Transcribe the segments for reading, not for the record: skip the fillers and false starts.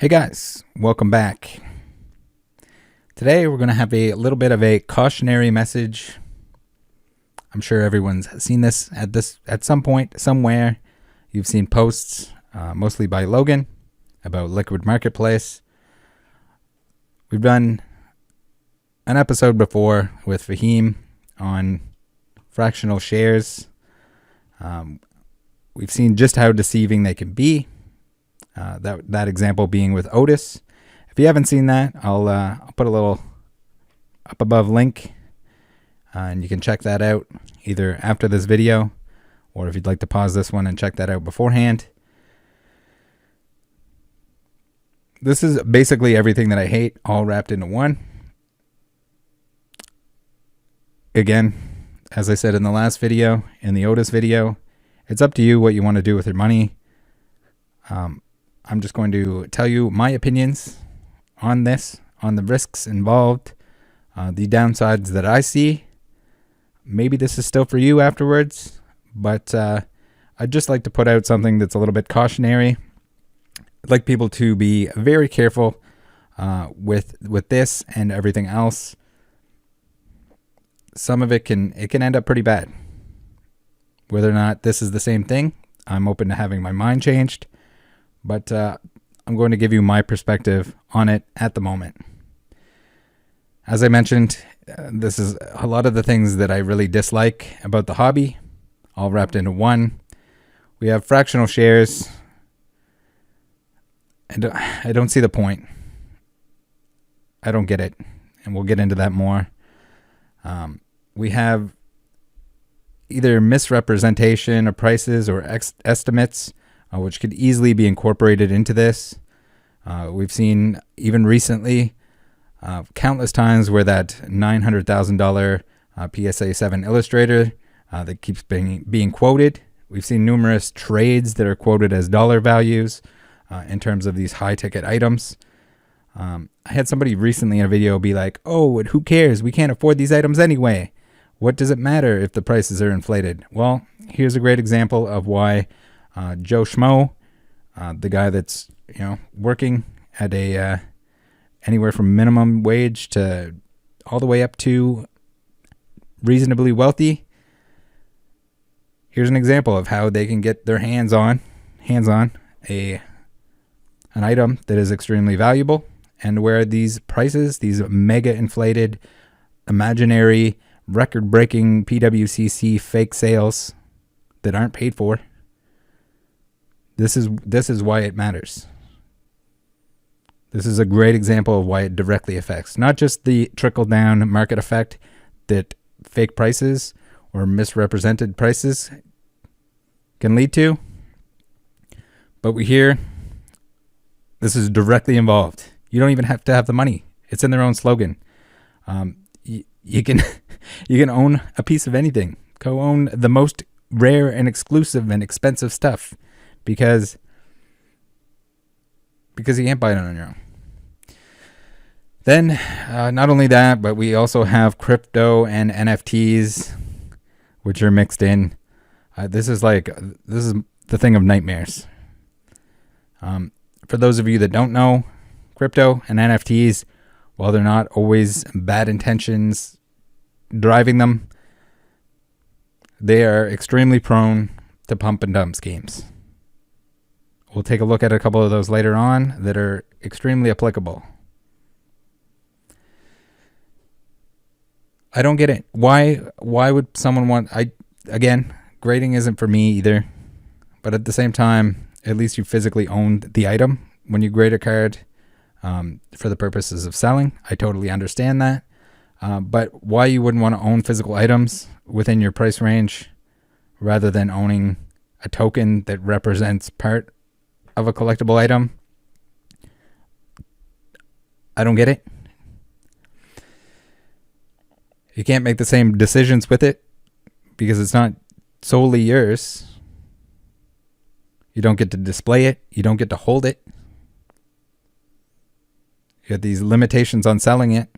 Hey guys, welcome back. Today we're going to have a little bit of a cautionary message. I'm sure everyone's seen this at some point, somewhere. You've seen posts, mostly by Logan, about liquid marketplace. We've done an episode before with Fahim on fractional shares. We've seen just how deceiving they can be. That example being with Otis. If you haven't seen that, I'll put a little up above link, and you can check that out either after this video, or if you'd like to pause this one and check that out beforehand. This is basically everything that I hate, all wrapped into one. Again, as I said in the last video, in the Otis video, it's up to you what you want to do with your money. I'm just going to tell you my opinions on this, on the risks involved, the downsides that I see. Maybe this is still for you afterwards, but I'd just like to put out something that's a little bit cautionary. I'd like people to be very careful with this and everything else. Some of it can end up pretty bad. Whether or not this is the same thing, I'm open to having my mind changed. But I'm going to give you my perspective on it at the moment. As I mentioned, this is a lot of the things that I really dislike about the hobby, all wrapped into one. We have fractional shares. I don't see the point. I don't get it. And we'll get into that more. We have either misrepresentation of prices or estimates, which could easily be incorporated into this. We've seen even recently countless times where that $900,000 PSA 7 Illustrator that keeps being quoted. We've seen numerous trades that are quoted as dollar values in terms of these high ticket items. I had somebody recently in a video be like, "Oh, who cares? We can't afford these items anyway. What does it matter if the prices are inflated?" Well, here's a great example of why Joe Schmo, the guy that's working at a anywhere from minimum wage to all the way up to reasonably wealthy. Here's an example of how they can get their hands on an item that is extremely valuable, and where these prices, these mega inflated, imaginary, record-breaking PWCC fake sales that aren't paid for. This is why it matters. This is a great example of why it directly affects not just the trickle-down market effect that fake prices or misrepresented prices can lead to, but this is directly involved. You don't even have to have the money. It's in their own slogan. You can own a piece of anything. Go own the most rare and exclusive and expensive stuff. Because you can't buy it on your own. Then, not only that, but we also have crypto and NFTs, which are mixed in. This is the thing of nightmares. For those of you that don't know, crypto and NFTs, while they're not always bad intentions driving them, they are extremely prone to pump and dump schemes. We'll take a look at a couple of those later on that are extremely applicable. I don't get it. Why would someone want... Again, grading isn't for me either. But at the same time, at least you physically owned the item when you grade a card for the purposes of selling. I totally understand that. But why you wouldn't want to own physical items within your price range rather than owning a token that represents part of a collectible item, I don't get it. You can't make the same decisions with it because it's not solely yours. You don't get to display it. You don't get to hold it. You have these limitations on selling it.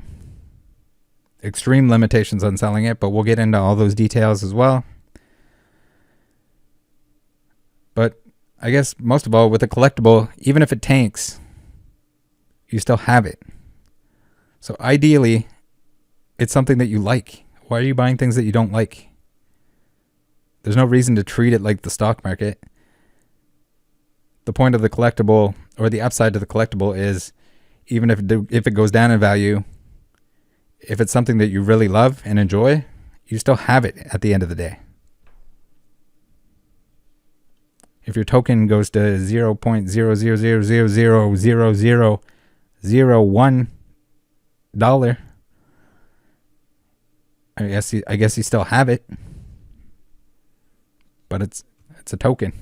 Extreme limitations on selling it, but we'll get into all those details as well. But I guess most of all, with a collectible, even if it tanks, you still have it. So ideally, it's something that you like. Why are you buying things that you don't like? There's no reason to treat it like the stock market. The point of the collectible, or the upside to the collectible, is even if it goes down in value, if it's something that you really love and enjoy, you still have it at the end of the day. If your token goes to 0.000000001 I guess you still have it, but it's a token.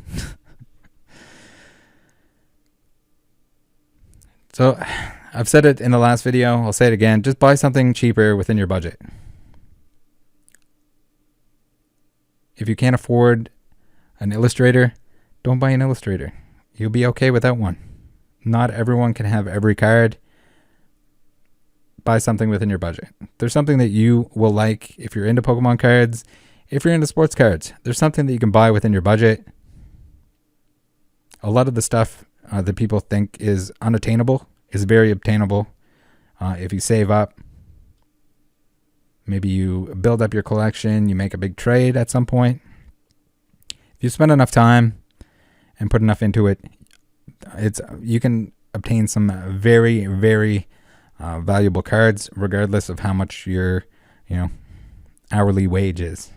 So I've said it in the last video, I'll say it again, just buy something cheaper within your budget. If you can't afford an illustrator, don't buy an illustrator. You'll be okay without one. Not everyone can have every card. Buy something within your budget. There's something that you will like if you're into Pokemon cards, if you're into sports cards. There's something that you can buy within your budget. A lot of the stuff that people think is unattainable is very obtainable if you save up. Maybe you build up your collection, you make a big trade at some point. If you spend enough time and put enough into it, you can obtain some very, very valuable cards, regardless of how much your hourly wage is.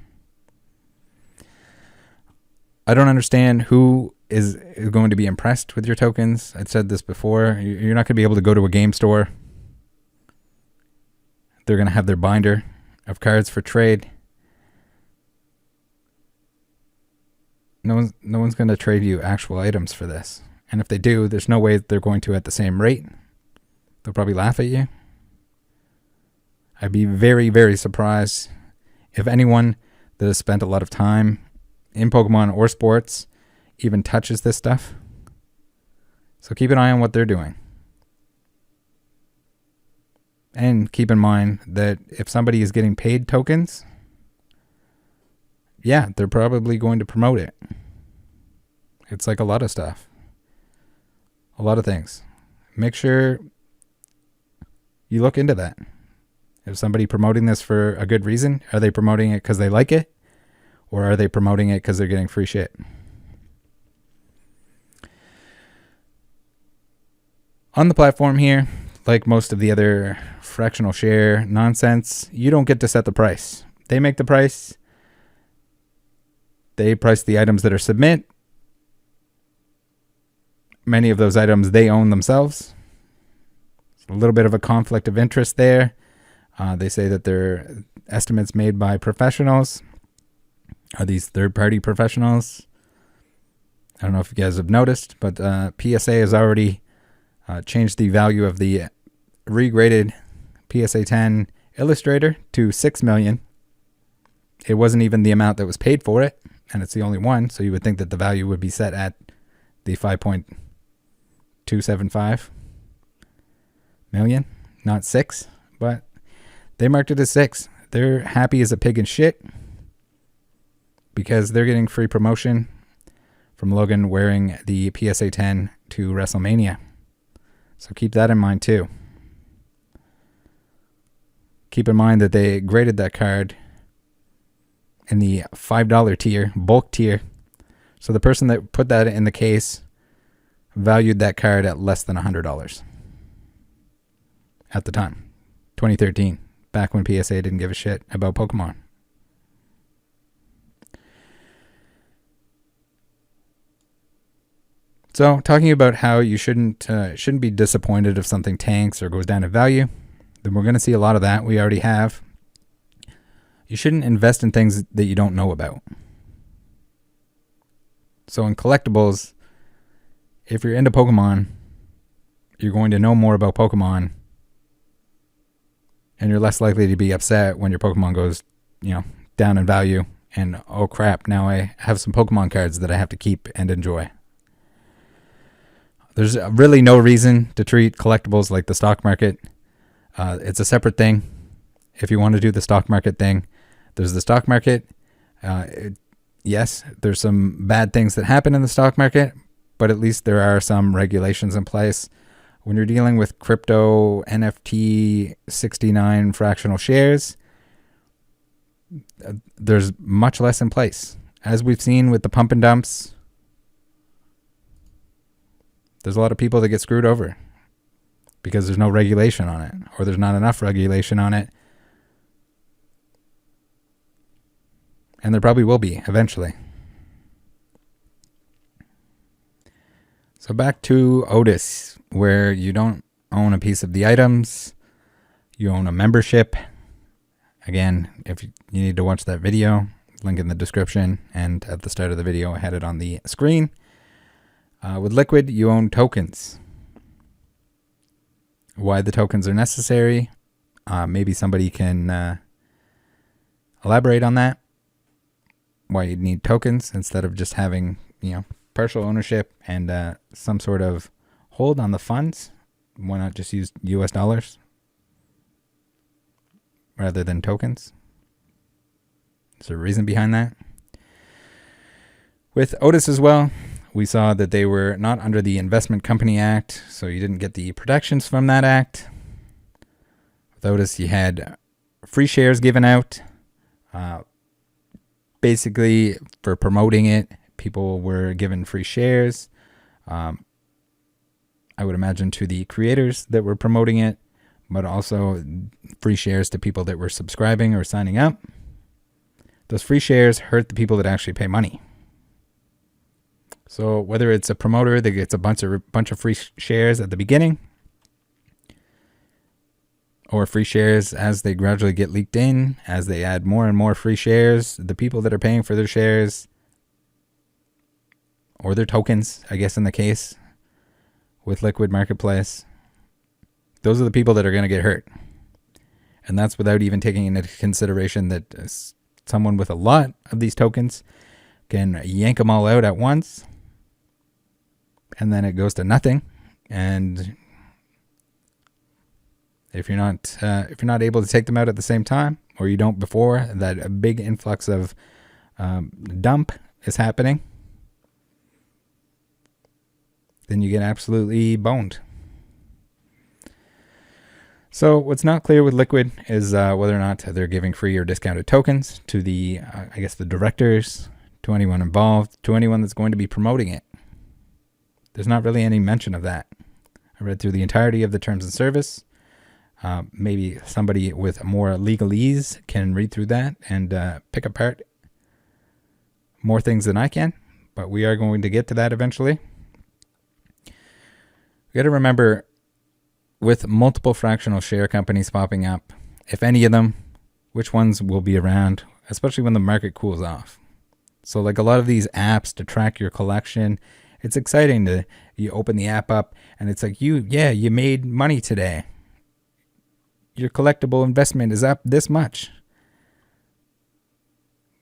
I don't understand who is going to be impressed with your tokens. I've said this before. You're not going to be able to go to a game store. They're going to have their binder of cards for trade. No one's going to trade you actual items for this. And if they do, there's no way they're going to at the same rate. They'll probably laugh at you. I'd be very, very surprised if anyone that has spent a lot of time in Pokemon or sports even touches this stuff. So keep an eye on what they're doing. And keep in mind that if somebody is getting paid tokens, yeah, they're probably going to promote it. It's like a lot of stuff. A lot of things. Make sure you look into that. Is somebody promoting this for a good reason? Are they promoting it because they like it? Or are they promoting it because they're getting free shit? On the platform here, like most of the other fractional share nonsense, you don't get to set the price. They make the price. They price the items that are submit. Many of those items they own themselves. It's a little bit of a conflict of interest there. They say that they're estimates made by professionals. Are these third-party professionals? I don't know if you guys have noticed, but PSA has already changed the value of the regraded PSA 10 Illustrator to $6 million. It wasn't even the amount that was paid for it, and it's the only one, so you would think that the value would be set at the 5.275 million, not 6, but they marked it as 6. They're happy as a pig in shit because they're getting free promotion from Logan wearing the PSA 10 to WrestleMania. So keep that in mind too. Keep in mind that they graded that card in the $5 tier, bulk tier. So the person that put that in the case valued that card at less than $100 at the time, 2013, back when PSA didn't give a shit about Pokemon. So talking about how you shouldn't be disappointed if something tanks or goes down in value, then we're going to see a lot of that. We already have. You shouldn't invest in things that you don't know about. So in collectibles, if you're into Pokemon, you're going to know more about Pokemon, and you're less likely to be upset when your Pokemon goes, down in value, and oh crap, now I have some Pokemon cards that I have to keep and enjoy. There's really no reason to treat collectibles like the stock market. It's a separate thing. If you want to do the stock market thing, there's the stock market. Yes, there's some bad things that happen in the stock market, but at least there are some regulations in place When you're dealing with crypto NFT 69 fractional shares, there's much less in place. As we've seen with the pump and dumps, there's a lot of people that get screwed over because there's no regulation on it, or there's not enough regulation on it. And there probably will be eventually. So back to Otis, where you don't own a piece of the items, you own a membership. Again, if you need to watch that video, link in the description, and at the start of the video I had it on the screen. With Liquid, you own tokens. Why the tokens are necessary, maybe somebody can elaborate on that. Why you'd need tokens instead of just having, partial ownership and some sort of hold on the funds. Why not just use US dollars rather than tokens? Is there a reason behind that? With Otis as well, we saw that they were not under the Investment Company Act, so you didn't get the protections from that act. With Otis, you had free shares given out. Basically, for promoting it, people were given free shares. I would imagine to the creators that were promoting it, but also free shares to people that were subscribing or signing up. Those free shares hurt the people that actually pay money. So whether it's a promoter that gets a bunch of free shares at the beginning, or free shares as they gradually get leaked in, as they add more and more free shares, the people that are paying for their shares, or their tokens, I guess in the case, with Liquid Marketplace, those are the people that are going to get hurt. And that's without even taking into consideration that someone with a lot of these tokens can yank them all out at once, and then it goes to nothing. And if you're not able to take them out at the same time, or you don't before that a big influx of dump is happening, then you get absolutely boned. So what's not clear with Liquid is whether or not they're giving free or discounted tokens to the directors, to anyone involved, to anyone that's going to be promoting it. There's not really any mention of that. I read through the entirety of the terms and service. Maybe somebody with more legalese can read through that and pick apart more things than I can, but we are going to get to that eventually. We got to remember, with multiple fractional share companies popping up, if any of them, which ones will be around, especially when the market cools off. So like a lot of these apps to track your collection, it's exciting to, you open the app up and it's like, you made money today. Your collectible investment is up this much.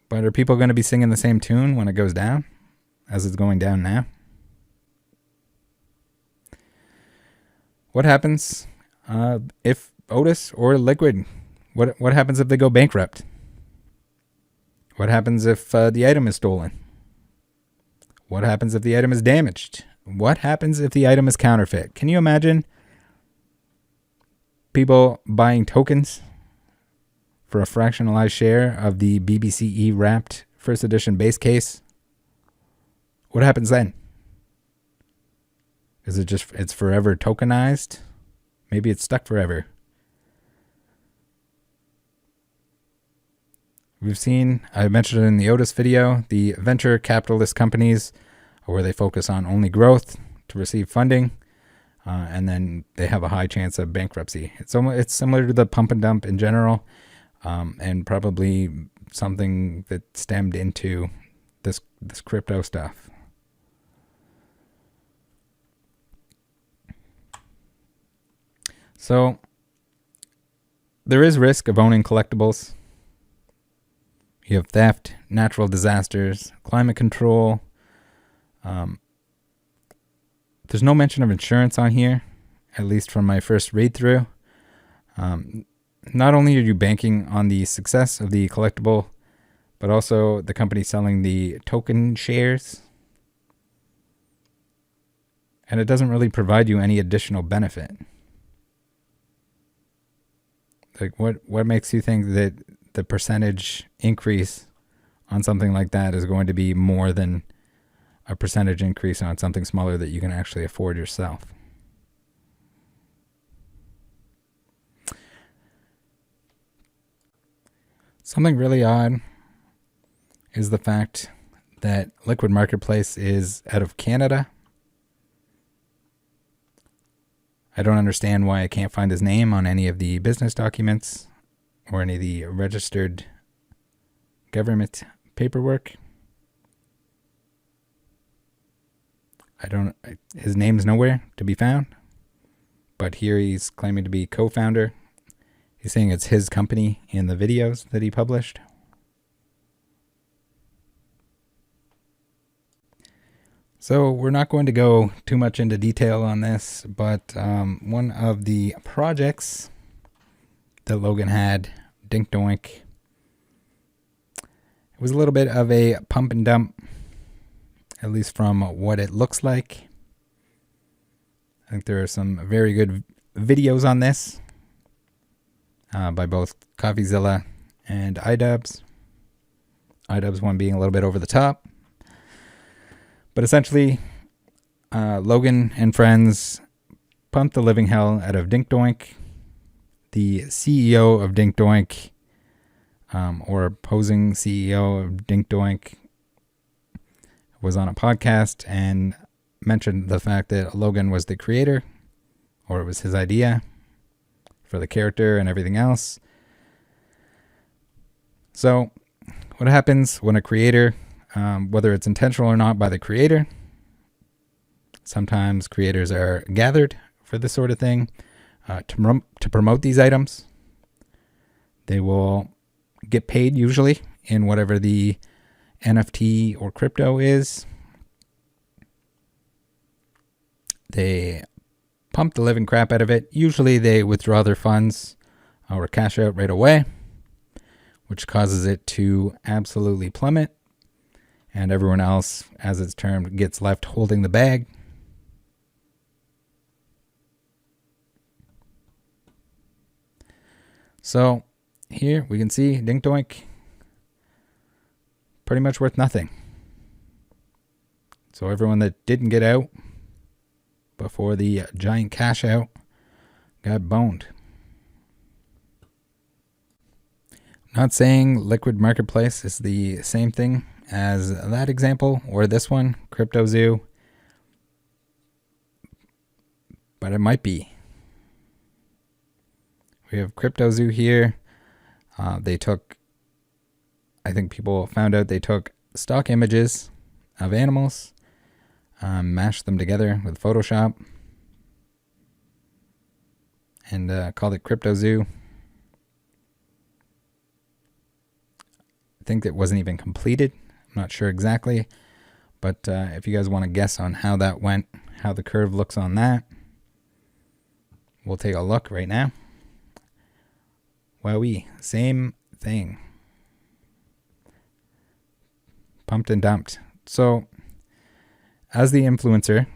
But are people going to be singing the same tune when it goes down as it's going down now? What happens if Otis or Liquid, what happens if they go bankrupt? What happens if the item is stolen? What happens if the item is damaged? What happens if the item is counterfeit? Can you imagine people buying tokens for a fractionalized share of the BBCE wrapped first edition base case? What happens then? Is it just, it's forever tokenized? Maybe it's stuck forever. We've seen, I mentioned it in the Otis video, the venture capitalist companies where they focus on only growth to receive funding, and then they have a high chance of bankruptcy. It's similar to the pump and dump in general, and probably something that stemmed into this crypto stuff. So there is risk of owning collectibles. You have theft, natural disasters, climate control. There's no mention of insurance on here, at least from my first read through. Not only are you banking on the success of the collectible, but also the company selling the token shares. And it doesn't really provide you any additional benefit. Like what makes you think that the percentage increase on something like that is going to be more than a percentage increase on something smaller that you can actually afford yourself? Something really odd is the fact that Liquid Marketplace is out of Canada. I don't understand why I can't find his name on any of the business documents or any of the registered government paperwork. His name's nowhere to be found, but here he's claiming to be co-founder. He's saying it's his company in the videos that he published. So we're not going to go too much into detail on this, but one of the projects that Logan had, Dink Doink, it was a little bit of a pump and dump, at least from what it looks like. I think there are some very good videos on this by both CoffeeZilla and iDubbbz. iDubbbz one being a little bit over the top. But essentially, Logan and friends pumped the living hell out of Dink Doink. The CEO of Dink Doink, or opposing CEO of Dink Doink, was on a podcast and mentioned the fact that Logan was the creator, or it was his idea for the character and everything else. So, what happens when a creator, whether it's intentional or not by the creator, sometimes creators are gathered for this sort of thing to promote these items. They will get paid usually in whatever the NFT or crypto is. They pump the living crap out of it. Usually they withdraw their funds or cash out right away, which causes it to absolutely plummet. And everyone else, as it's termed, gets left holding the bag. So here we can see Dink Doink pretty much worth nothing. So everyone that didn't get out before the giant cash out got boned. Not saying Liquid Marketplace is the same thing as that example or this one, CryptoZoo, but it might be. We have CryptoZoo here. They took, I think people found out they took stock images of animals, mashed them together with Photoshop, and called it CryptoZoo. I think it wasn't even completed. I'm not sure exactly, but if you guys want to guess on how that went, how the curve looks on that, we'll take a look right now. Wowee, same thing. Pumped and dumped. So, as the influencer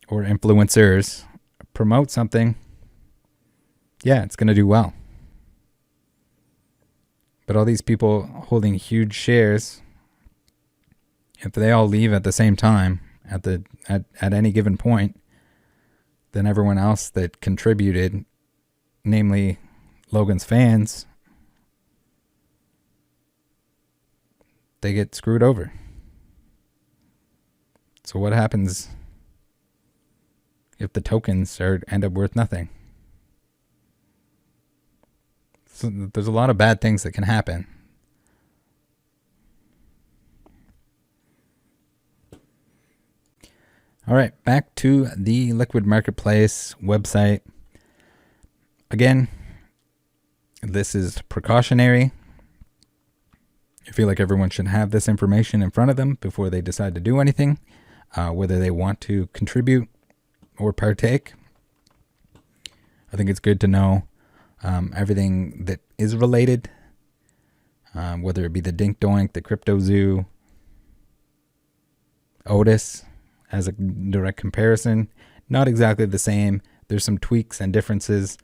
or influencers promote something, yeah, it's going to do well. But all these people holding huge shares, if they all leave at the same time at any given point, then everyone else that contributed, namely Logan's fans, they get screwed over. So what happens if the tokens end up worth nothing? So there's a lot of bad things that can happen. All right, back to the Liquid Marketplace website. Again, this is precautionary. I feel like everyone should have this information in front of them before they decide to do anything, whether they want to contribute or partake. I think it's good to know everything that is related, whether it be the Dink Doink, the CryptoZoo, Otis, as a direct comparison. Not exactly the same. There's some tweaks and differences,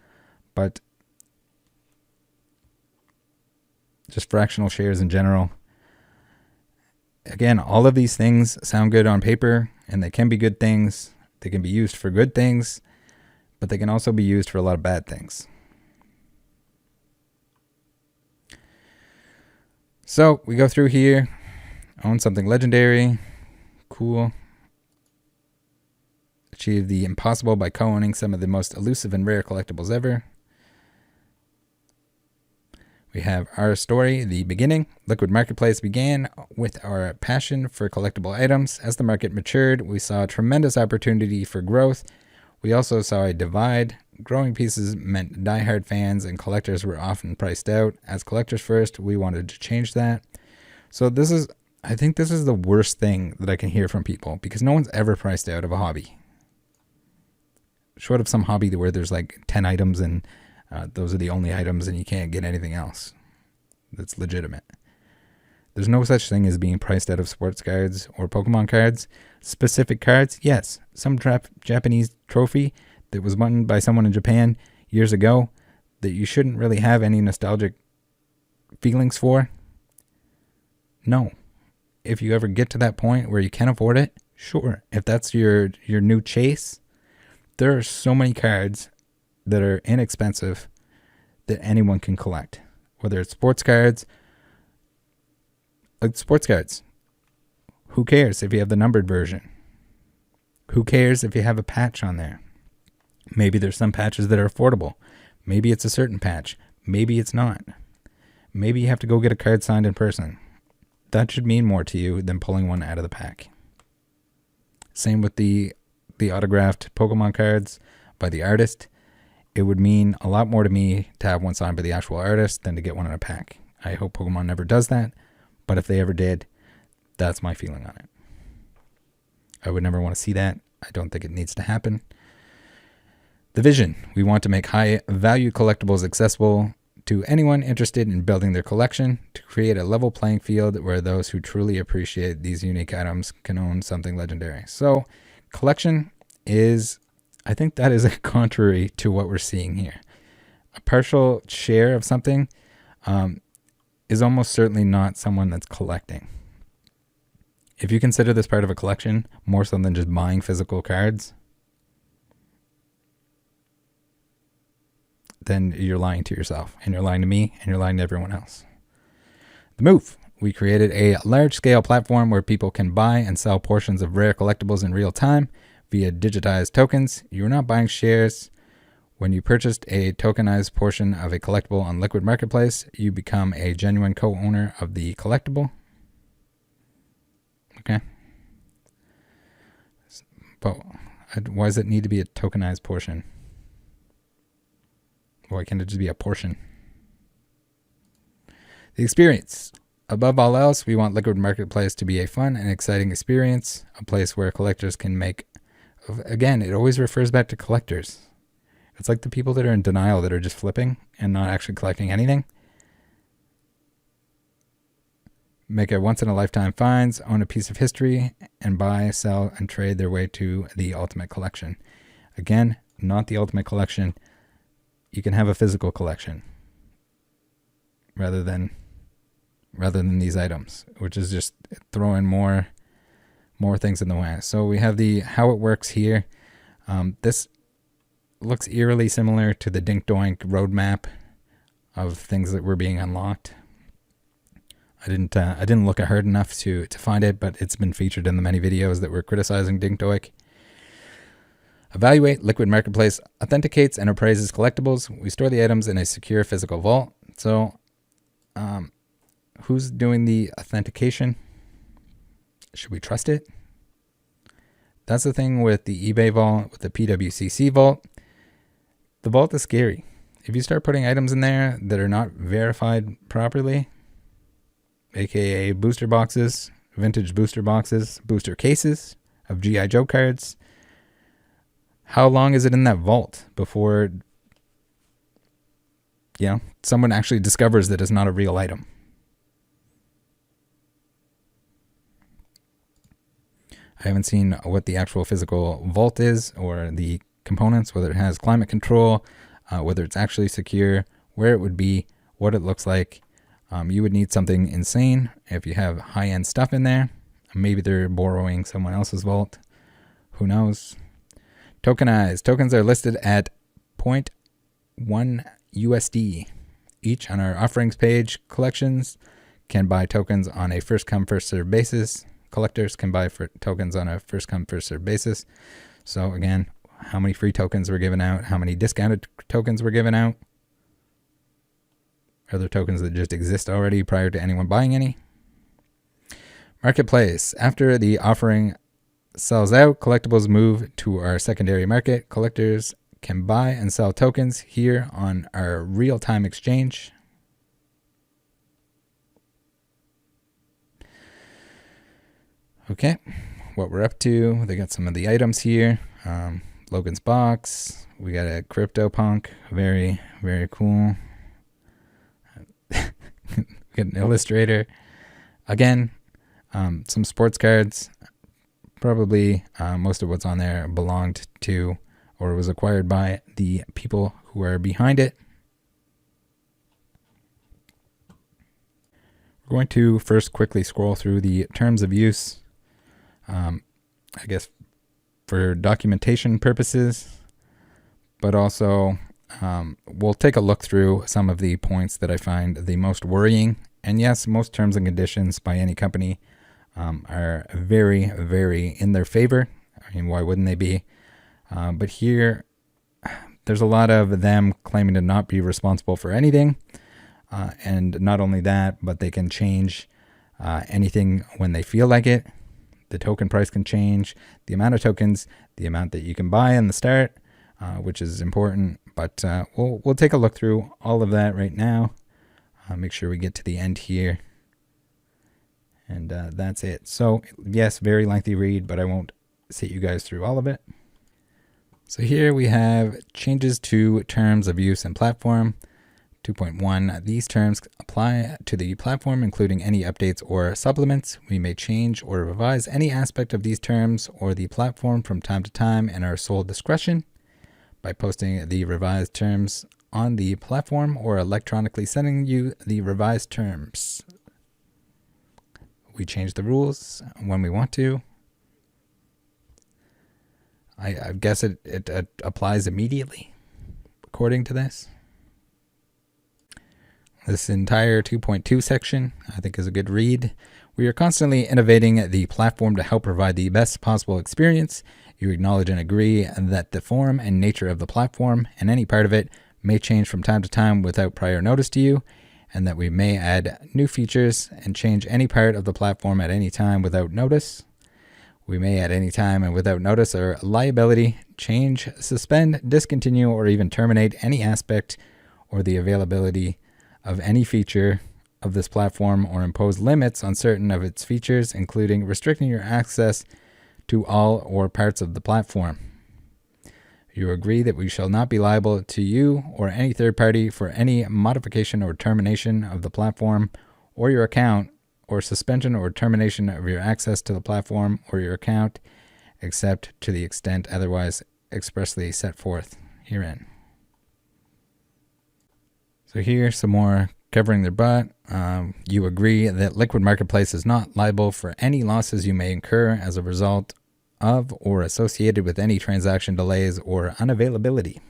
but just fractional shares in general. Again, all of these things sound good on paper, and they can be good things. They can be used for good things, but they can also be used for a lot of bad things. So we go through here, own something legendary, cool. Achieve the impossible by co-owning some of the most elusive and rare collectibles ever. We have our story, the beginning. Liquid Marketplace began with our passion for collectible items. As the market matured, we saw a tremendous opportunity for growth. We also saw a divide. Growing pieces meant diehard fans and collectors were often priced out. As collectors first, we wanted to change that. So I think this is the worst thing that I can hear from people, because no one's ever priced out of a hobby. Short of some hobby where there's like 10 items and those are the only items and you can't get anything else that's legitimate. There's no such thing as being priced out of sports cards or Pokemon cards. Specific cards, yes. Some Japanese trophy that was won by someone in Japan years ago that you shouldn't really have any nostalgic feelings for. No. If you ever get to that point where you can afford it, sure. If that's your new chase, there are so many cards that are inexpensive that anyone can collect. Whether it's sports cards, like sports cards. Who cares if you have the numbered version? Who cares if you have a patch on there? Maybe there's some patches that are affordable. Maybe it's a certain patch. Maybe it's not. Maybe you have to go get a card signed in person. That should mean more to you than pulling one out of the pack. Same with the autographed Pokemon cards by the artist. It would mean a lot more to me to have one signed by the actual artist than to get one in a pack. I hope Pokemon never does that, but if they ever did, that's my feeling on it. I would never want to see that. I don't think it needs to happen. The vision. We want to make high-value collectibles accessible to anyone interested in building their collection, to create a level playing field where those who truly appreciate these unique items can own something legendary. So, collection is, I think that is contrary to what we're seeing here. A partial share of something is almost certainly not someone that's collecting. If you consider this part of a collection more so than just buying physical cards, then you're lying to yourself, and you're lying to me, and you're lying to everyone else. The move. We created a large-scale platform where people can buy and sell portions of rare collectibles in real time via digitized tokens. You're not buying shares. When you purchased a tokenized portion of a collectible on Liquid Marketplace, you become a genuine co-owner of the collectible. Okay. But why does it need to be a tokenized portion? Why can't it just be a portion? The experience. Above all else, we want Liquid Marketplace to be a fun and exciting experience, a place where collectors can make... Again, it always refers back to collectors. It's like the people that are in denial that are just flipping and not actually collecting anything. Make a once-in-a-lifetime finds, own a piece of history, and buy, sell, and trade their way to the ultimate collection. Again, not the ultimate collection. You can have a physical collection rather than these items, which is just throwing more things in the way. So we have the how it works here. This looks eerily similar to the Dink Doink roadmap of things that were being unlocked. I didn't look hard enough to find it, but it's been featured in the many videos that were criticizing Dink Doink. Evaluate. Liquid Marketplace authenticates and appraises collectibles. We store the items in a secure physical vault. So, who's doing the authentication? Should we trust it? That's the thing with the eBay vault, with the PWCC vault. The vault is scary. If you start putting items in there that are not verified properly, aka booster boxes, vintage booster boxes, booster cases of G.I. Joe cards, how long is it in that vault before, someone actually discovers that it's not a real item? I haven't seen what the actual physical vault is or the components, whether it has climate control, whether it's actually secure, where it would be, what it looks like. You would need something insane if you have high-end stuff in there. Maybe they're borrowing someone else's vault. Who knows? Tokenized. Tokens are listed at 0.1 USD each on our offerings page. Collections can buy tokens on a first-come, first-served basis. Collectors can buy tokens on a first-come, first-served basis. So again, how many free tokens were given out? How many discounted tokens were given out? Are there tokens that just exist already prior to anyone buying any? Marketplace. After the offering sells out, collectibles move to our secondary market. Collectors can buy and sell tokens here on our real-time exchange. Okay, what we're up to. They got some of the items here. Logan's box. We got a CryptoPunk. Very, very cool. Get an illustrator. Again, some sports cards. Probably most of what's on there belonged to or was acquired by the people who are behind it. We're going to first quickly scroll through the terms of use. I guess for documentation purposes, but also we'll take a look through some of the points that I find the most worrying. And yes, most terms and conditions by any company are very, very in their favor. I mean, why wouldn't they be? But here, there's a lot of them claiming to not be responsible for anything. And not only that, but they can change anything when they feel like it. The token price can change, the amount of tokens, the amount that you can buy in the start, which is important. But we'll take a look through all of that right now. Make sure we get to the end here. And that's it. So yes, very lengthy read, but I won't sit you guys through all of it. So here we have changes to terms of use and platform. 2.1. These terms apply to the platform, including any updates or supplements. We may change or revise any aspect of these terms or the platform from time to time in our sole discretion by posting the revised terms on the platform or electronically sending you the revised terms. We change the rules when we want to. I guess it applies immediately, according to this. This entire 2.2 section, I think, is a good read. We are constantly innovating the platform to help provide the best possible experience. You acknowledge and agree that the form and nature of the platform and any part of it may change from time to time without prior notice to you, and that we may add new features and change any part of the platform at any time without notice. We may at any time and without notice or liability change, suspend, discontinue, or even terminate any aspect or the availability of any feature of this platform or impose limits on certain of its features, including restricting your access to all or parts of the platform. You agree that we shall not be liable to you or any third party for any modification or termination of the platform or your account, or suspension or termination of your access to the platform or your account, except to the extent otherwise expressly set forth herein. So here's some more covering their butt. You agree that Liquid Marketplace is not liable for any losses you may incur as a result of or associated with any transaction delays or unavailability.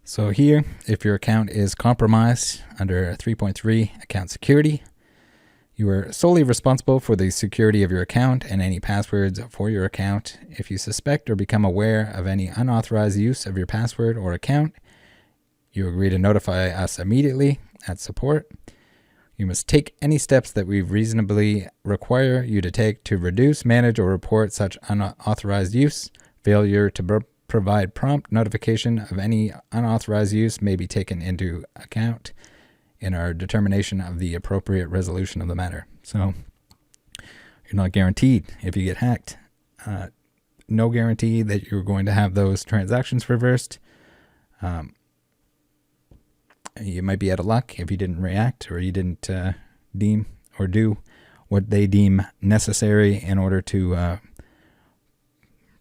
So here, if your account is compromised under 3.3 account security, you are solely responsible for the security of your account and any passwords for your account. If you suspect or become aware of any unauthorized use of your password or account, you agree to notify us immediately at support. You must take any steps that we reasonably require you to take to reduce, manage, or report such unauthorized use. Failure to provide prompt notification of any unauthorized use may be taken into account in our determination of the appropriate resolution of the matter. So you're not guaranteed if you get hacked. No guarantee that you're going to have those transactions reversed. You might be out of luck if you didn't react or you didn't deem or do what they deem necessary in order to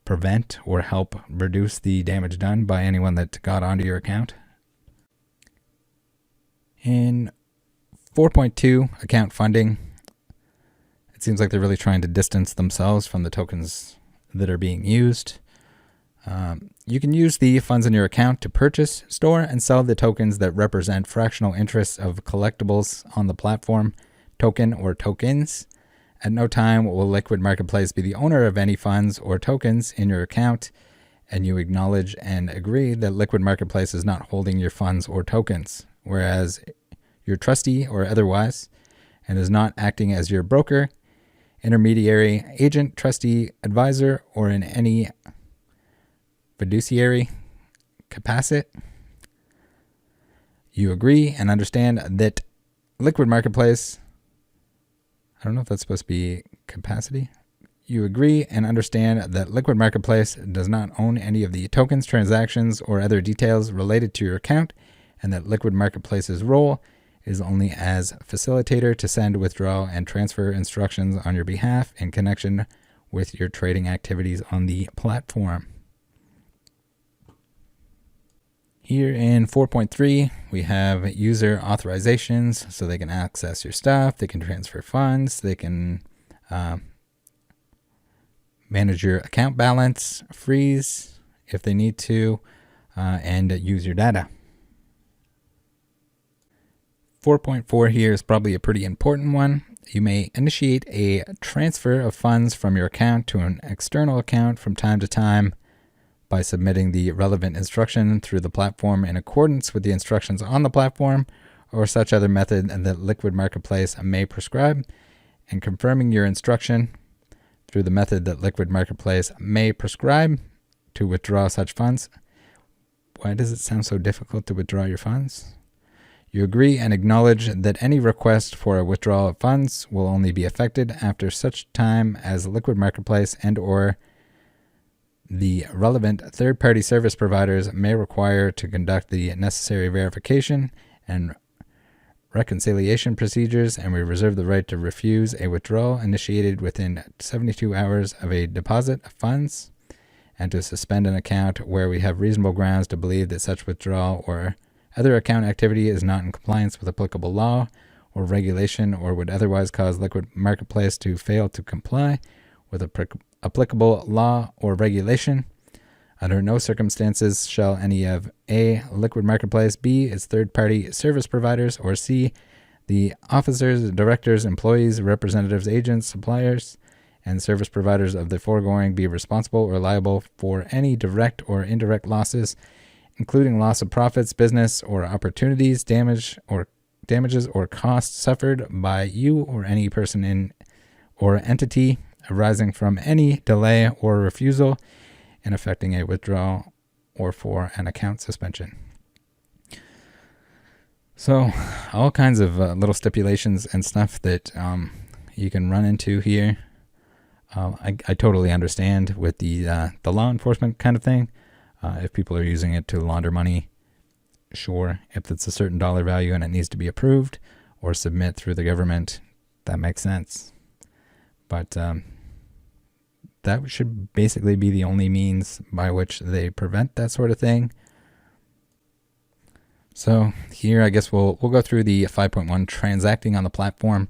prevent or help reduce the damage done by anyone that got onto your account. In 4.2, account funding, it seems like they're really trying to distance themselves from the tokens that are being used. You can use the funds in your account to purchase, store, and sell the tokens that represent fractional interests of collectibles on the platform, token or tokens. At no time will Liquid Marketplace be the owner of any funds or tokens in your account, and you acknowledge and agree that Liquid Marketplace is not holding your funds or tokens, whereas your trustee or otherwise, and is not acting as your broker, intermediary, agent, trustee, advisor, or in any fiduciary capacity. You agree and understand that Liquid Marketplace, I don't know if that's supposed to be capacity. You agree and understand that Liquid Marketplace does not own any of the tokens, transactions, or other details related to your account, and that Liquid Marketplace's role is only as facilitator to send, withdraw, and transfer instructions on your behalf in connection with your trading activities on the platform. Here in 4.3, we have user authorizations, so they can access your stuff, they can transfer funds, they can manage your account balance, freeze if they need to, and use your data. 4.4 here is probably a pretty important one. You may initiate a transfer of funds from your account to an external account from time to time by submitting the relevant instruction through the platform in accordance with the instructions on the platform or such other method that Liquid Marketplace may prescribe, and confirming your instruction through the method that Liquid Marketplace may prescribe to withdraw such funds. Why does it sound so difficult to withdraw your funds? You agree and acknowledge that any request for a withdrawal of funds will only be effected after such time as Liquid Marketplace and or the relevant third-party service providers may require to conduct the necessary verification and reconciliation procedures, and we reserve the right to refuse a withdrawal initiated within 72 hours of a deposit of funds, and to suspend an account where we have reasonable grounds to believe that such withdrawal or other account activity is not in compliance with applicable law or regulation or would otherwise cause Liquid Marketplace to fail to comply with applicable law or regulation. Under no circumstances shall any of A, Liquid Marketplace, B, its third-party service providers, or C, the officers, directors, employees, representatives, agents, suppliers, and service providers of the foregoing be responsible or liable for any direct or indirect losses, including loss of profits, business or opportunities, damages or costs suffered by you or any person in or entity arising from any delay or refusal in effecting a withdrawal or for an account suspension. So all kinds of little stipulations and stuff that you can run into here. I totally understand with the law enforcement kind of thing. If people are using it to launder money, sure. If it's a certain dollar value and it needs to be approved or submit through the government, that makes sense. But that should basically be the only means by which they prevent that sort of thing. So here, I guess we'll go through the 5.1 transacting on the platform.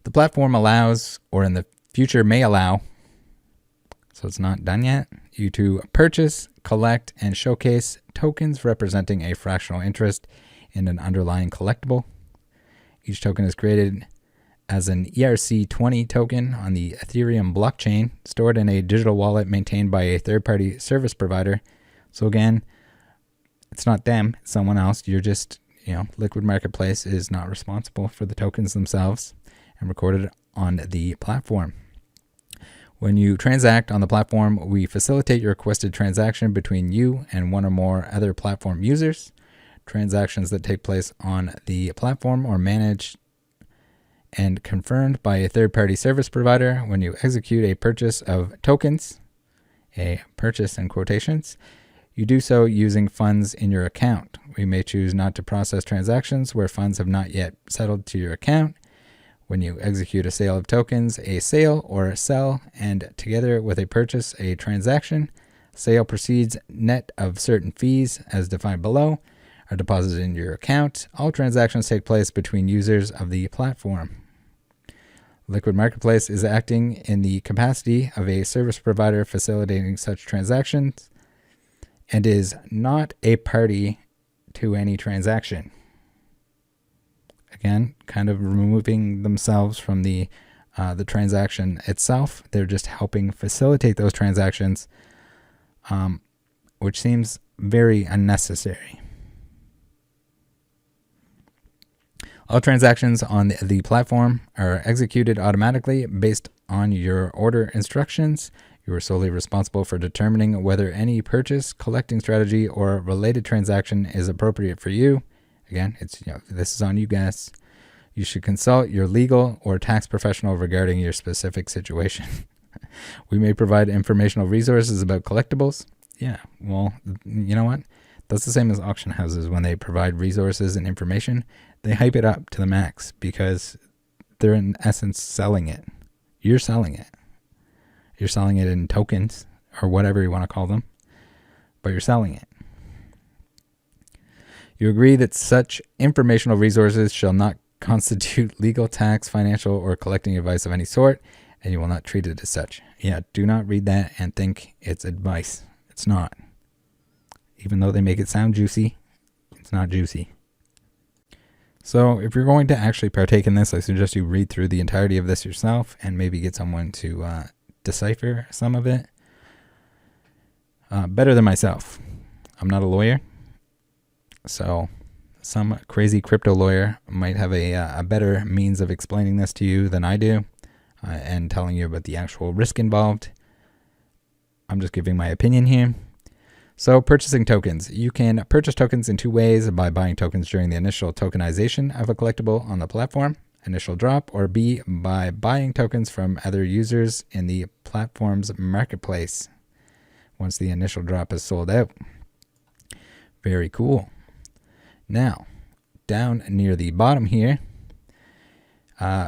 The platform allows, or in the future may allow, so it's not done yet, you to purchase, collect, and showcase tokens representing a fractional interest in an underlying collectible. Each token is created as an ERC20 token on the Ethereum blockchain, stored in a digital wallet maintained by a third-party service provider. So again, it's not them, it's someone else. You're just, Liquid Marketplace is not responsible for the tokens themselves and recorded on the platform. When you transact on the platform, we facilitate your requested transaction between you and one or more other platform users. Transactions that take place on the platform are managed and confirmed by a third-party service provider. When you execute a purchase of tokens, a purchase in quotations, you do so using funds in your account. We may choose not to process transactions where funds have not yet settled to your account. When you execute a sale of tokens, a sale or a sell, and together with a purchase, a transaction, sale proceeds net of certain fees as defined below are deposited in your account. All transactions take place between users of the platform. Liquid Marketplace is acting in the capacity of a service provider facilitating such transactions and is not a party to any transaction. Again, kind of removing themselves from the transaction itself. They're just helping facilitate those transactions, which seems very unnecessary. All transactions on the platform are executed automatically based on your order instructions. You are solely responsible for determining whether any purchase, collecting strategy, or related transaction is appropriate for you. Again, this is on you guys. You should consult your legal or tax professional regarding your specific situation. We may provide informational resources about collectibles. Yeah, well, you know what? That's the same as auction houses when they provide resources and information. They hype it up to the max because they're in essence selling it. You're selling it. You're selling it in tokens or whatever you want to call them, but you're selling it. You agree that such informational resources shall not constitute legal, tax, financial, or collecting advice of any sort, and you will not treat it as such. Yeah, do not read that and think it's advice. It's not. Even though they make it sound juicy, it's not juicy. So if you're going to actually partake in this, I suggest you read through the entirety of this yourself and maybe get someone to decipher some of it. Better than myself. I'm not a lawyer, so some crazy crypto lawyer might have a better means of explaining this to you than I do and telling you about the actual risk involved. I'm just giving my opinion here. So purchasing tokens. You can purchase tokens in two ways: by buying tokens during the initial tokenization of a collectible on the platform, initial drop, or B, by buying tokens from other users in the platform's marketplace once the initial drop is sold out. Very cool. Now, down near the bottom here,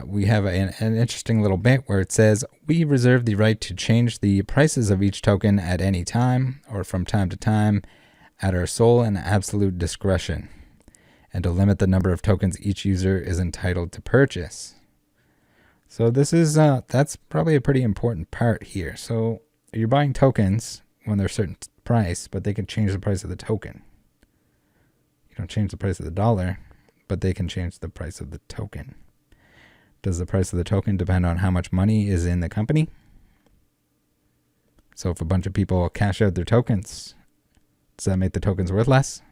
we have an interesting little bit where it says, we reserve the right to change the prices of each token at any time or from time to time at our sole and absolute discretion, and to limit the number of tokens each user is entitled to purchase. So this is that's probably a pretty important part here. So you're buying tokens when they're a certain price, but they can change the price of the token. You don't change the price of the dollar, but they can change the price of the token. Does the price of the token depend on how much money is in the company? So if a bunch of people cash out their tokens, does that make the tokens worth less?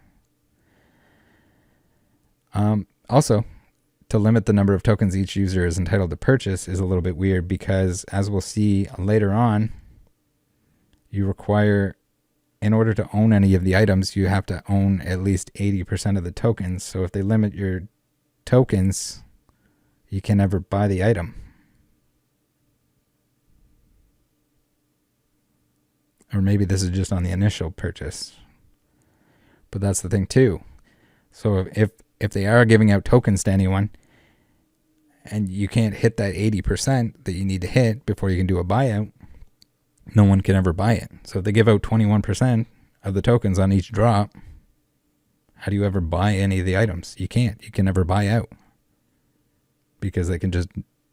Also, to limit the number of tokens each user is entitled to purchase is a little bit weird because, as we'll see later on, you require, in order to own any of the items, you have to own at least 80% of the tokens. So if they limit your tokens, you can never buy the item. Or maybe this is just on the initial purchase. But that's the thing too. So if they are giving out tokens to anyone and you can't hit that 80% that you need to hit before you can do a buyout, no one can ever buy it. So if they give out 21% of the tokens on each drop, how do you ever buy any of the items? You can't. You can never buy out because they can just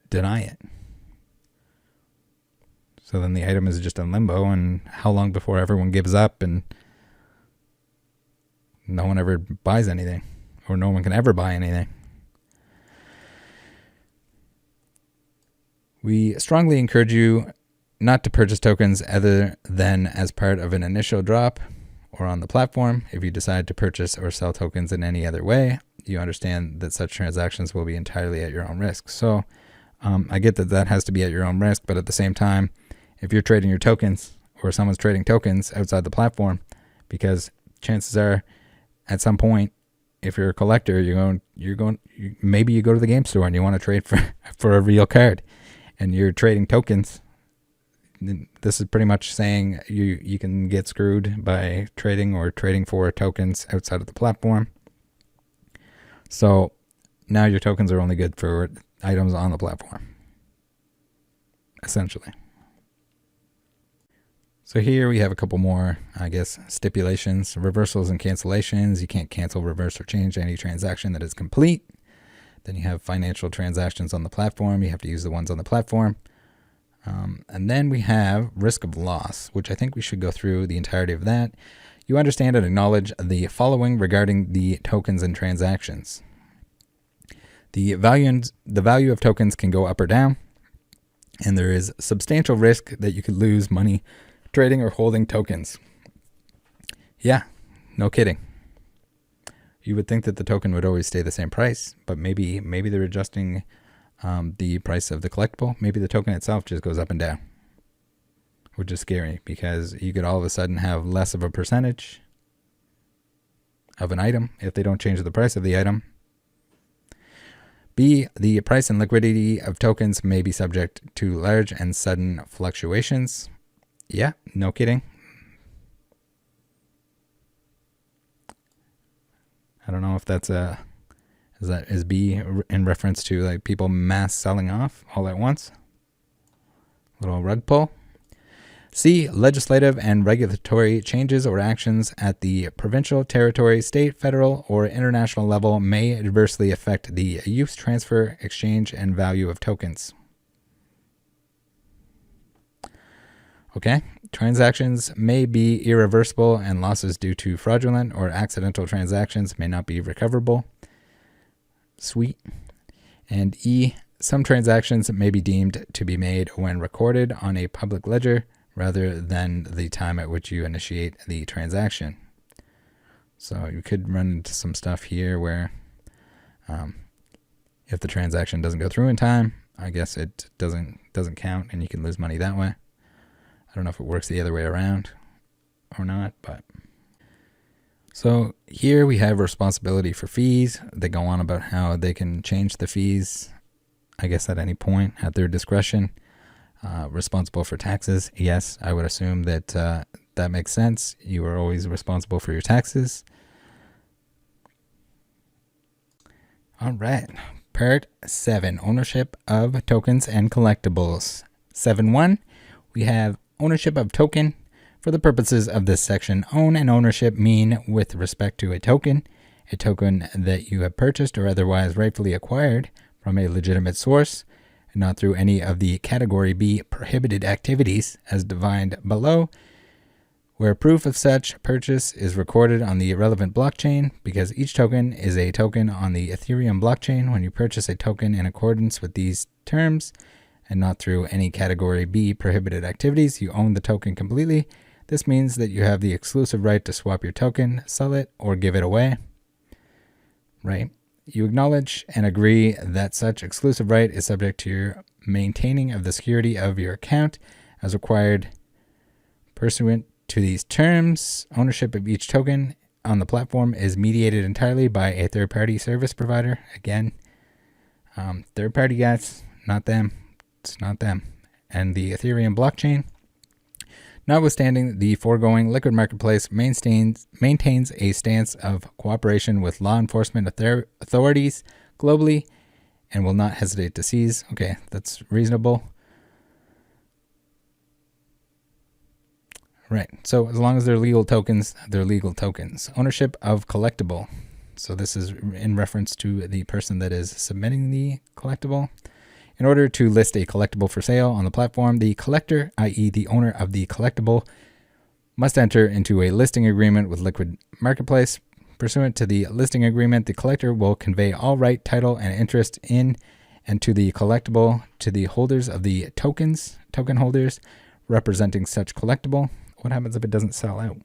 deny it. So then the item is just in limbo, and how long before everyone gives up and no one ever buys anything, or no one can ever buy anything? We strongly encourage you not to purchase tokens other than as part of an initial drop or on the platform. If you decide to purchase or sell tokens in any other way, you understand that such transactions will be entirely at your own risk. So I get that that has to be at your own risk, but at the same time, if you're trading your tokens or someone's trading tokens outside the platform, because chances are at some point, if you're a collector, maybe you go to the game store and you want to trade for a real card and you're trading tokens. This is pretty much saying you can get screwed by trading for tokens outside of the platform. So now your tokens are only good for items on the platform, essentially. So here we have a couple more, I guess, stipulations. Reversals and cancellations. You can't cancel, reverse, or change any transaction that is complete. Then you have financial transactions on the platform. You have to use the ones on the platform. And then we have risk of loss, which I think we should go through the entirety of that. You understand and acknowledge the following regarding the tokens and transactions. The value of tokens can go up or down, and there is substantial risk that you could lose money trading or holding tokens. Yeah, no kidding. You would think that the token would always stay the same price, but maybe they're adjusting the price of the collectible. Maybe the token itself just goes up and down, which is scary because you could all of a sudden have less of a percentage of an item if they don't change the price of the item. B, the price and liquidity of tokens may be subject to large and sudden fluctuations. Yeah, no kidding. I don't know if that's is B in reference to like people mass selling off all at once. Little rug pull. C, legislative and regulatory changes or actions at the provincial, territory, state, federal, or international level may adversely affect the use, transfer, exchange, and value of tokens. Okay, transactions may be irreversible and losses due to fraudulent or accidental transactions may not be recoverable. Sweet. And E, some transactions may be deemed to be made when recorded on a public ledger rather than the time at which you initiate the transaction. So you could run into some stuff here where if the transaction doesn't go through in time, I guess it doesn't count and you can lose money that way. I don't know if it works the other way around or not, but. So here we have responsibility for fees. They go on about how they can change the fees, I guess at any point at their discretion. Responsible for taxes. Yes, I would assume that that makes sense. You are always responsible for your taxes. All right. Part 7, ownership of tokens and collectibles. 7.1, we have ownership of token. For the purposes of this section, own and ownership mean with respect to a token that you have purchased or otherwise rightfully acquired from a legitimate source, and not through any of the Category B prohibited activities as defined below, where proof of such purchase is recorded on the relevant blockchain, because each token is a token on the Ethereum blockchain. When you purchase a token in accordance with these terms, and not through any Category B prohibited activities, you own the token completely. This means that you have the exclusive right to swap your token, sell it, or give it away. Right? You acknowledge and agree that such exclusive right is subject to your maintaining of the security of your account as required pursuant to these terms. Ownership of each token on the platform is mediated entirely by a third-party service provider. Again, third-party guys, not them. It's not them. And the Ethereum blockchain. Notwithstanding the foregoing, Liquid Marketplace maintains a stance of cooperation with law enforcement authorities globally and will not hesitate to seize. Okay, that's reasonable. Right, so as long as they're legal tokens, they're legal tokens. Ownership of collectible. So this is in reference to the person that is submitting the collectible. In order to list a collectible for sale on the platform, the collector, i.e. the owner of the collectible, must enter into a listing agreement with Liquid Marketplace. Pursuant to the listing agreement, the collector will convey all right, title, and interest in and to the collectible to the holders of the token holders representing such collectible. What happens if it doesn't sell out?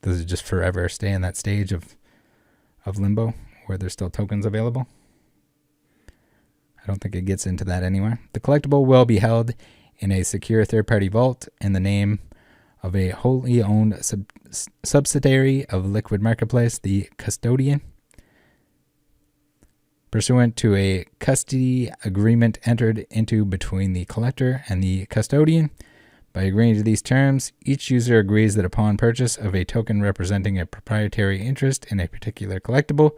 Does it just forever stay in that stage of limbo where there's still tokens available? I don't think it gets into that anywhere. The collectible will be held in a secure third-party vault in the name of a wholly owned subsidiary of Liquid Marketplace, the custodian. Pursuant to a custody agreement entered into between the collector and the custodian. By agreeing to these terms, each user agrees that upon purchase of a token representing a proprietary interest in a particular collectible,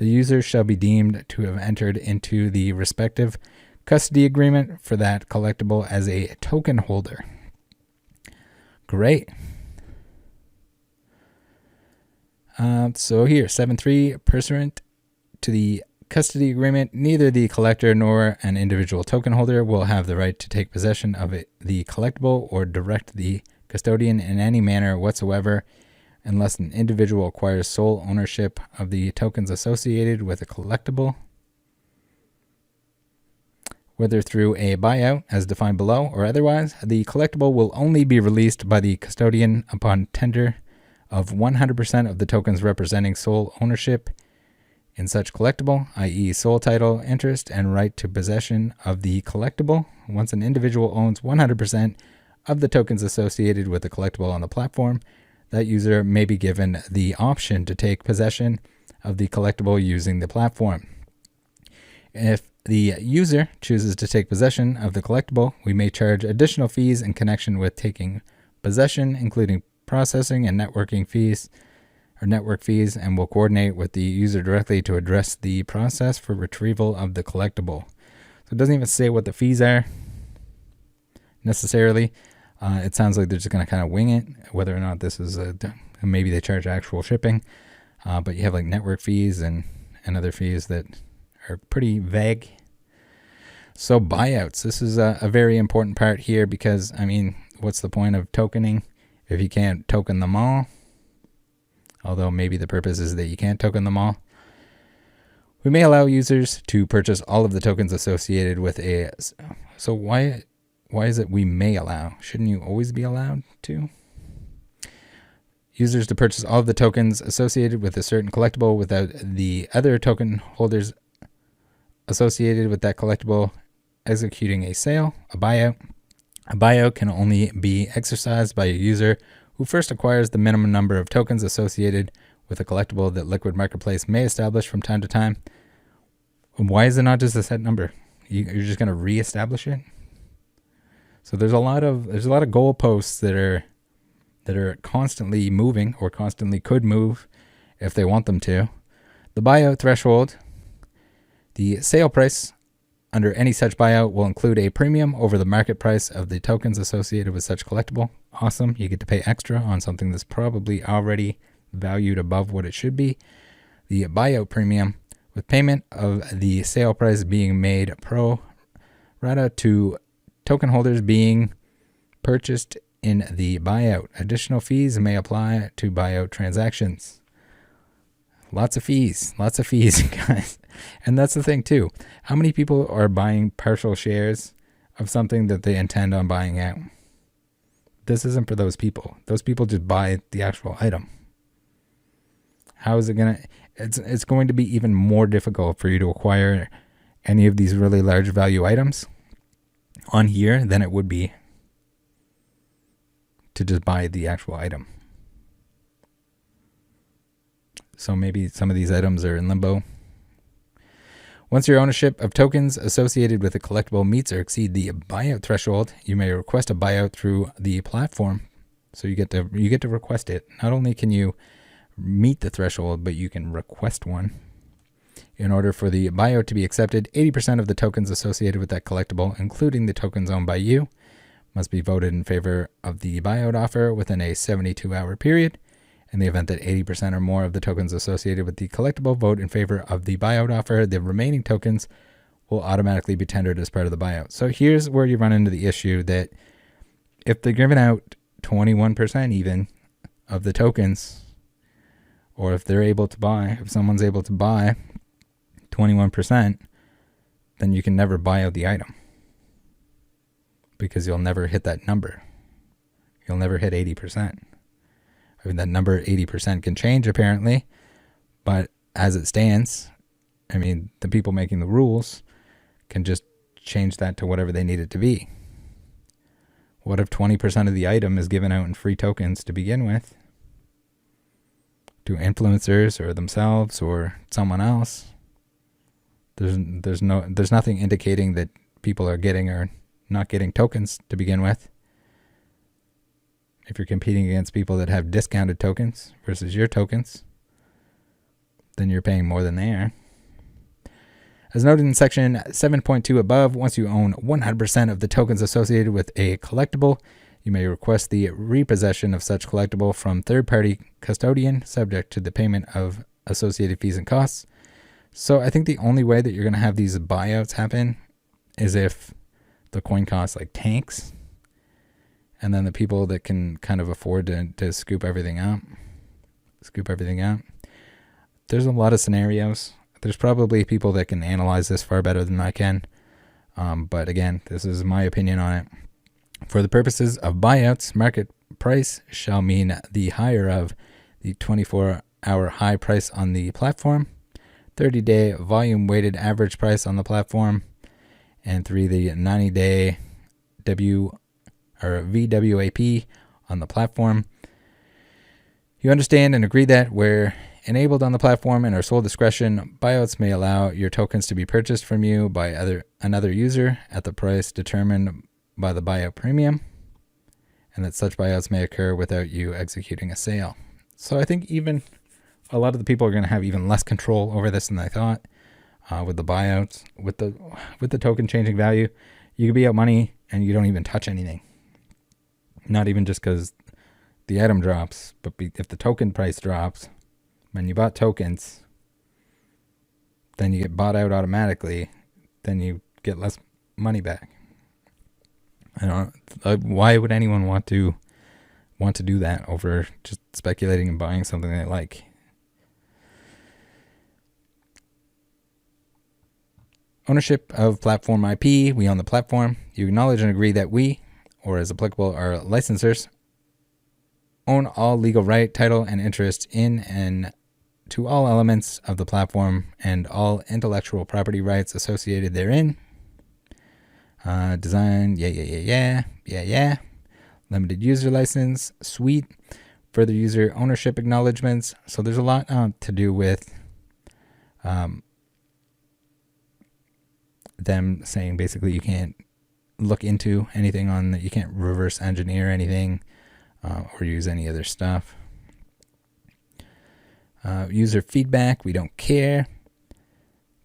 the user shall be deemed to have entered into the respective custody agreement for that collectible as a token holder. Great. So here, 7.3, pursuant to the custody agreement, neither the collector nor an individual token holder will have the right to take possession of the collectible or direct the custodian in any manner whatsoever unless an individual acquires sole ownership of the tokens associated with a collectible, whether through a buyout as defined below or otherwise. The collectible will only be released by the custodian upon tender of 100% of the tokens representing sole ownership in such collectible, i.e. sole title, interest, and right to possession of the collectible. Once an individual owns 100% of the tokens associated with the collectible on the platform, that user may be given the option to take possession of the collectible using the platform. If the user chooses to take possession of the collectible, we may charge additional fees in connection with taking possession, including processing and networking fees or network fees, and will coordinate with the user directly to address the process for retrieval of the collectible. So it doesn't even say what the fees are necessarily. It sounds like they're just going to kind of wing it, whether or not this is maybe they charge actual shipping, but you have like network fees and other fees that are pretty vague. So buyouts, this is a very important part here because, I mean, what's the point of tokening if you can't token them all? Although maybe the purpose is that you can't token them all. We may allow users to purchase all of the tokens associated with a... So why is it we may allow? Shouldn't you always be allowed to? Users to purchase all of the tokens associated with a certain collectible without the other token holders associated with that collectible executing a sale, a buyout. A buyout can only be exercised by a user who first acquires the minimum number of tokens associated with a collectible that Liquid Marketplace may establish from time to time. Why is it not just a set number? You're just going to reestablish it? So there's a lot of goalposts that are constantly moving or constantly could move if they want them to. The buyout threshold, the sale price under any such buyout will include a premium over the market price of the tokens associated with such collectible. Awesome. You get to pay extra on something that's probably already valued above what it should be. The buyout premium, with payment of the sale price being made pro rata to token holders being purchased in the buyout. Additional fees may apply to buyout transactions. Lots of fees, guys. And that's the thing too. How many people are buying partial shares of something that they intend on buying out? This isn't for those people. Those people just buy the actual item. How is it going to... It's going to be even more difficult for you to acquire any of these really large value items on here than it would be to just buy the actual item. So maybe some of these items are in limbo. Once your ownership of tokens associated with a collectible meets or exceed the buyout threshold, you may request a buyout through the platform. So you get to request it. Not only can you meet the threshold, but you can request one. In order for the buyout to be accepted, 80% of the tokens associated with that collectible, including the tokens owned by you, must be voted in favor of the buyout offer within a 72-hour period. In the event that 80% or more of the tokens associated with the collectible vote in favor of the buyout offer, the remaining tokens will automatically be tendered as part of the buyout. So here's where you run into the issue that if they're giving out 21% even of the tokens, or if they're able to buy, if someone's able to buy 21%, then you can never buy out the item because you'll never hit that number. You'll never hit 80%. I mean, that number 80% can change apparently, but as it stands, I mean, the people making the rules can just change that to whatever they need it to be. What if 20% of the item is given out in free tokens to begin with to influencers or themselves or someone else? There's nothing indicating that people are getting or not getting tokens to begin with. If you're competing against people that have discounted tokens versus your tokens, then you're paying more than they are. As noted in section 7.2 above, once you own 100% of the tokens associated with a collectible, you may request the repossession of such collectible from third-party custodian, subject to the payment of associated fees and costs. So I think the only way that you're going to have these buyouts happen is if the coin cost like tanks, and then the people that can kind of afford to scoop everything up. There's a lot of scenarios. There's probably people that can analyze this far better than I can. But again, this is my opinion on it. For the purposes of buyouts, market price shall mean the higher of the 24-hour high price on the platform, 30-day volume weighted average price on the platform, and 3, the 90-day VWAP on the platform. You understand and agree that where enabled on the platform and our sole discretion, buyouts may allow your tokens to be purchased from you by another user at the price determined by the buyout premium, and that such buyouts may occur without you executing a sale. So I think even a lot of the people are going to have even less control over this than I thought. With the buyouts, with the token changing value, you could be out money and you don't even touch anything. Not even just because the item drops, but if the token price drops, when you bought tokens, then you get bought out automatically, then you get less money back. I don't know, why would anyone want to do that over just speculating and buying something they like? Ownership of platform IP. We own the platform. You acknowledge and agree that we, or as applicable, our licensors, own all legal right, title, and interest in and to all elements of the platform and all intellectual property rights associated therein. Design, yeah. Limited user license, sweet. Further user ownership acknowledgements. So there's a lot to do with them saying basically you can't look into anything on that, you can't reverse engineer anything or use any other stuff. User feedback, we don't care.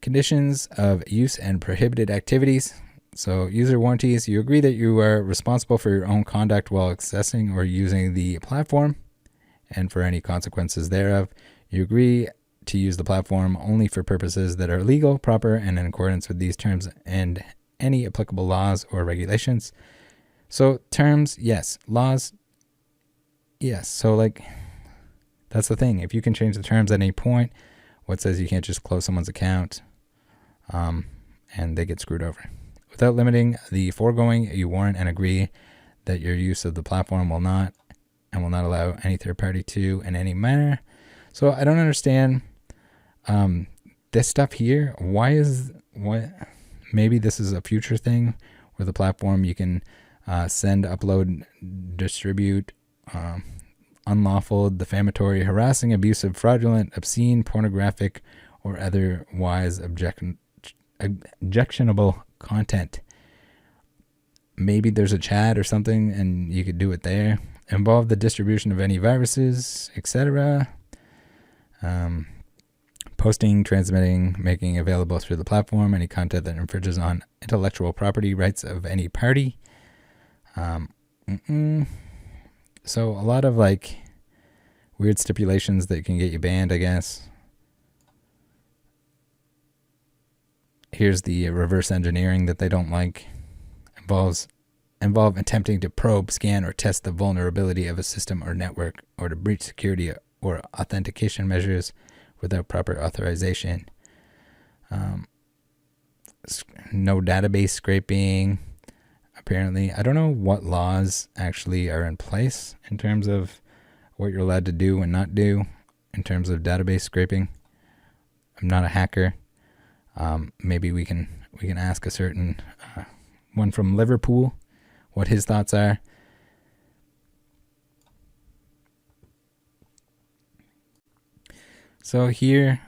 Conditions of use and prohibited activities. So user warranties, you agree that you are responsible for your own conduct while accessing or using the platform and for any consequences thereof. You agree to use the platform only for purposes that are legal, proper, and in accordance with these terms and any applicable laws or regulations. So terms, yes. Laws, yes. So like, that's the thing. If you can change the terms at any point, what says you can't just close someone's account and they get screwed over? Without limiting the foregoing, you warrant and agree that your use of the platform will not allow any third party to in any manner. So I don't understand this stuff here. Maybe this is a future thing where the platform you can send, upload, distribute unlawful, defamatory, harassing, abusive, fraudulent, obscene, pornographic, or otherwise objectionable content. Maybe there's a chat or something and you could do it there. Involve the distribution of any viruses, etc. Posting, transmitting, making available through the platform any content that infringes on intellectual property rights of any party. So a lot of like weird stipulations that can get you banned, I guess. Here's the reverse engineering that they don't like. Involve attempting to probe, scan, or test the vulnerability of a system or network, or to breach security or authentication measures without proper authorization. No database scraping. Apparently, I don't know what laws actually are in place in terms of what you're allowed to do and not do in terms of database scraping. I'm not a hacker. Maybe we can ask a certain one from Liverpool what his thoughts are. So here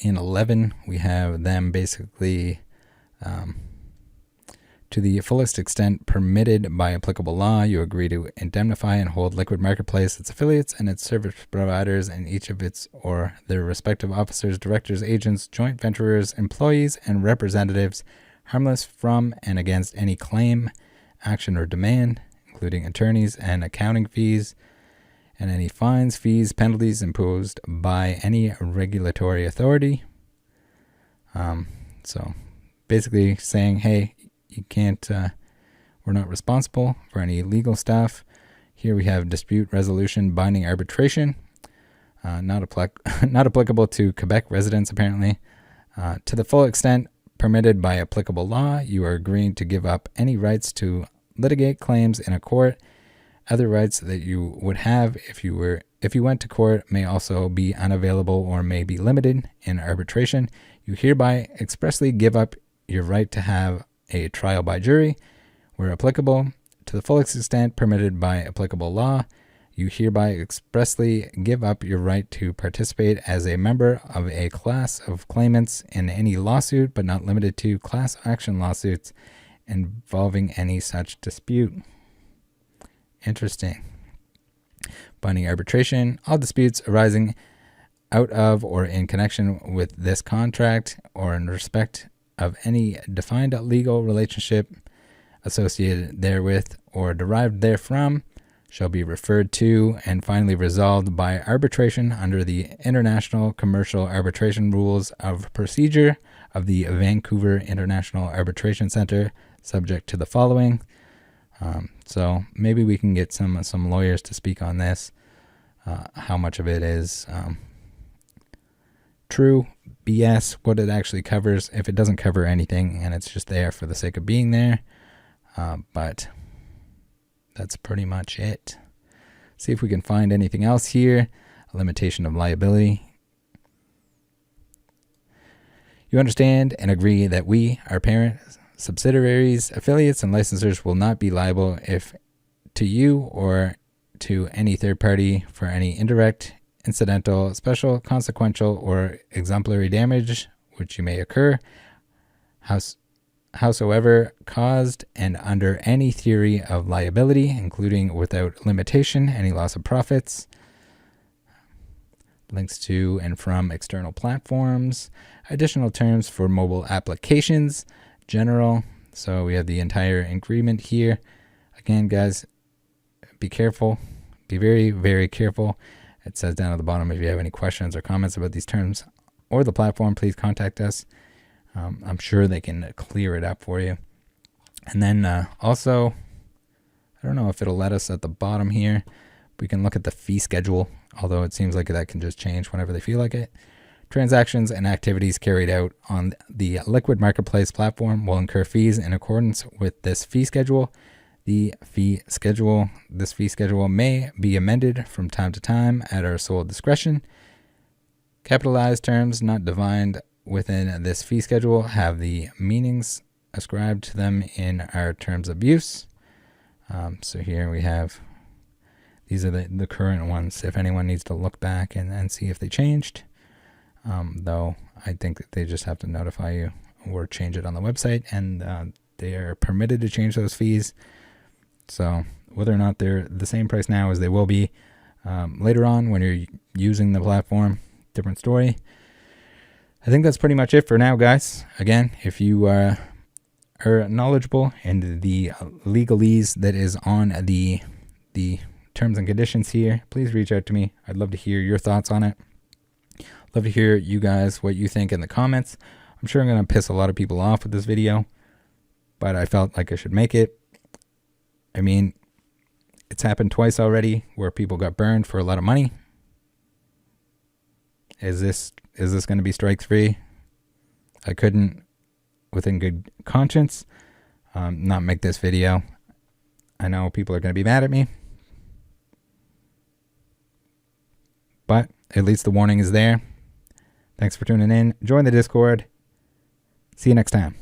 in 11, we have them basically To the fullest extent permitted by applicable law, you agree to indemnify and hold Liquid Marketplace, its affiliates, and its service providers, and each of its or their respective officers, directors, agents, joint venturers, employees, and representatives harmless from and against any claim, action, or demand, including attorneys and accounting fees, and any fines, fees, penalties imposed by any regulatory authority. So basically saying, hey, you can't, we're not responsible for any legal stuff. Here we have dispute resolution, binding arbitration, not applicable to Quebec residents, apparently. To the full extent permitted by applicable law, you are agreeing to give up any rights to litigate claims in a court. Other rights that you would have if you went to court may also be unavailable or may be limited in arbitration. You hereby expressly give up your right to have a trial by jury where applicable. To the fullest extent permitted by applicable law, you hereby expressly give up your right to participate as a member of a class of claimants in any lawsuit, but not limited to class action lawsuits involving any such dispute. Interesting. Binding arbitration. All disputes arising out of or in connection with this contract or in respect of any defined legal relationship associated therewith or derived therefrom shall be referred to and finally resolved by arbitration under the International Commercial Arbitration Rules of Procedure of the Vancouver International Arbitration Center, subject to the following. So maybe we can get some lawyers to speak on this, how much of it is true, BS, what it actually covers, if it doesn't cover anything and it's just there for the sake of being there. But that's pretty much it. See if we can find anything else here. A limitation of liability. You understand and agree that we, our parent, subsidiaries, affiliates, and licensors will not be liable if to you or to any third party for any indirect, incidental, special, consequential, or exemplary damage which you may occur, howsoever caused, and under any theory of liability, including without limitation, any loss of profits, links to and from external platforms, additional terms for mobile applications, general. So we have the entire agreement here. Again, guys, be careful. Be very, very careful. It says down at the bottom, if you have any questions or comments about these terms or the platform, please contact us. I'm sure they can clear it up for you. And then also, I don't know if it'll let us at the bottom here. We can look at the fee schedule, although it seems like that can just change whenever they feel like it. Transactions and activities carried out on the Liquid Marketplace platform will incur fees in accordance with this fee schedule. This fee schedule may be amended from time to time at our sole discretion. Capitalized terms not defined within this fee schedule have the meanings ascribed to them in our terms of use. So here we have, these are the current ones, if anyone needs to look back and see if they changed. Though I think that they just have to notify you or change it on the website, and they are permitted to change those fees. So whether or not they're the same price now as they will be later on when you're using the platform, different story. I think that's pretty much it for now, guys. Again, if you are knowledgeable in the legalese that is on the terms and conditions here, please reach out to me. I'd love to hear your thoughts on it. Love to hear you guys, what you think in the comments. I'm sure I'm going to piss a lot of people off with this video, but I felt like I should make it. I mean, it's happened twice already where people got burned for a lot of money. Is this going to be strikes free? I couldn't, within good conscience, not make this video. I know people are going to be mad at me, but at least the warning is there. Thanks for tuning in. Join the Discord. See you next time.